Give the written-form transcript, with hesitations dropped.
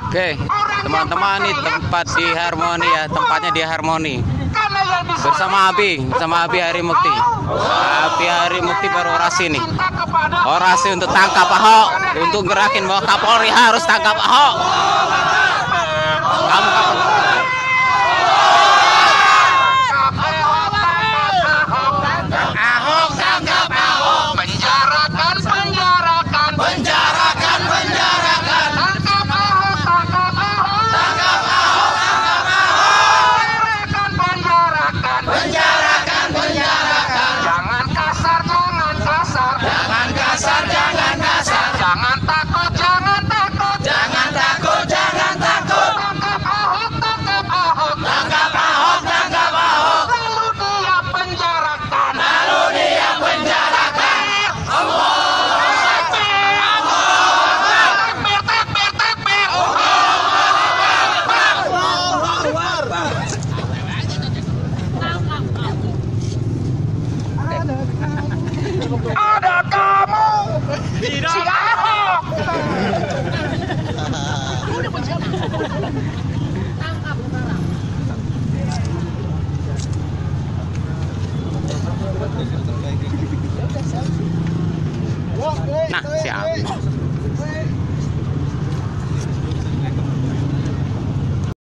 Oke, teman-teman, ini tempat di Harmoni ya, tempatnya di Harmoni. Bersama Abi Harimukti. Abi Harimukti baru orasi nih. Orasi untuk tangkap Ahok, untuk gerakin bahwa Kapolri harus tangkap Ahok. Kamu Ahok tangkap Ahok. Penjarakan. Tangkap Ahok. Penjarakan. Jangan kasar. Jangan takut. Tangkap Ahok. Lalu dia penjarakan. Ada kamu si Ahok. Nah, siap.